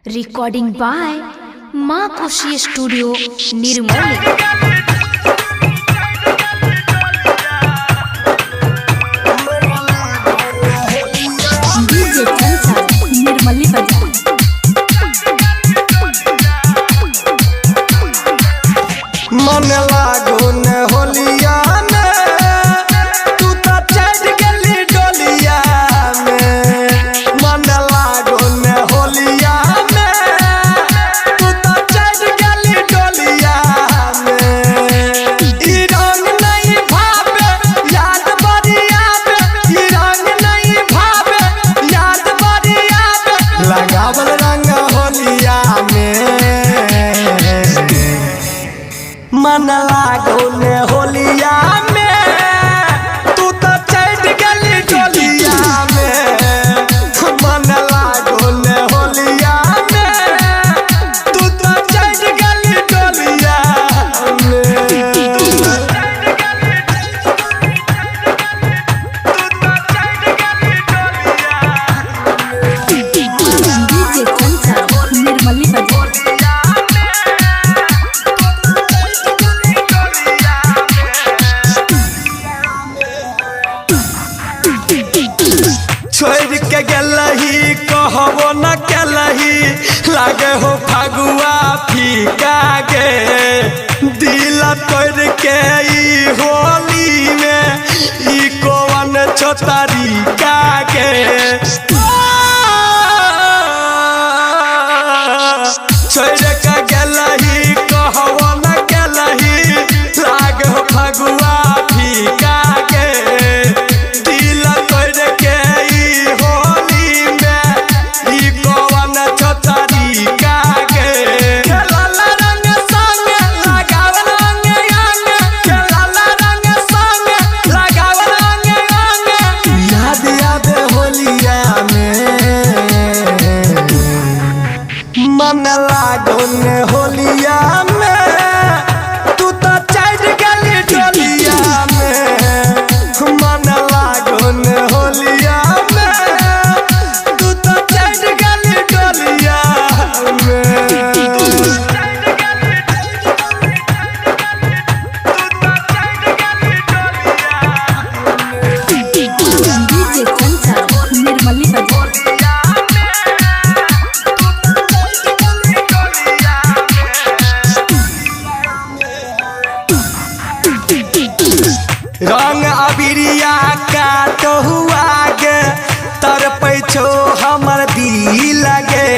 Recording by माँ खुशी studio Nirmali. Nirmali बाजार मन लागो न होलिया में तू तो चढ़ गेली डोलिया में। मन लागो न होलिया में तू तो चढ़ गेली डोलिया में। ई रंग नहीं भावे याद बड़ी आवे, ई रंग नहीं भावे याद बड़ी आवे। लगावल रंग होलिया में मन लागो ने होलिया में तू तो चढ़ गेली डोलिया में। मन लागो ने होलिया में तू तो चढ़ गेली डोलिया निर्मली बाजार छोड़ के गेलही कहबो न केलही लागे हो फगुआ फीका गे। दिल तोड़ के ई होली में ई कौन छोतरी का गे। छोड़ के गेलही कहबो न केलही लागे हो फगुआ फीका गे। दिल तोड़ के ई होली में ई कौन छोतरी का गे। खेलल रंग संग लगावल रंग अंग, खेलल रंग संग लगावल रंग अंग। याद याद होलिया में मन लागो ने होलिया में तू तो चढ़ गेली डोलिया में। मन लागो ने होलिया में तू तो चढ़ गेली डोलिया निर्मली बाजार रंग अबिरिया का तो हुआ गे तर पैछो हमर दिल गे।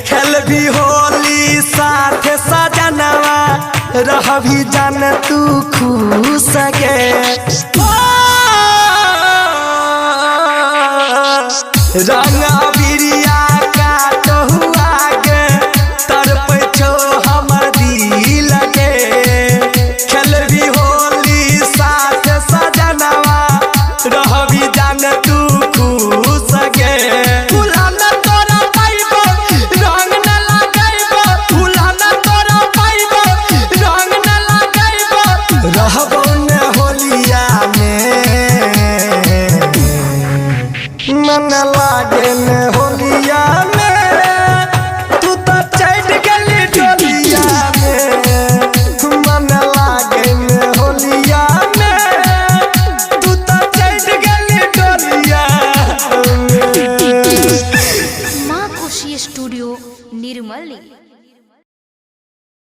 खेल भी होली साथ सजनवा रह भी जान तू खुश गे। रंग अबिरिया का तो हुआ गे तर पैछो हमर दिल गे। खेल भी होली साथ सजनवा रह भी जान तू खुश गे। फुलान तोरा पाइबो रंग न लगाइबो, फुलान तोरा पाइबो रंग न लगाइबो। रहबो न होलिया में मन लागे न होलिया में तू तो चढ़ गेली डोलिया में। मन लागे न होलिया में तू तो चढ़ गेली डोलिया में। माँ खुशी स्टूडियो निर्मली।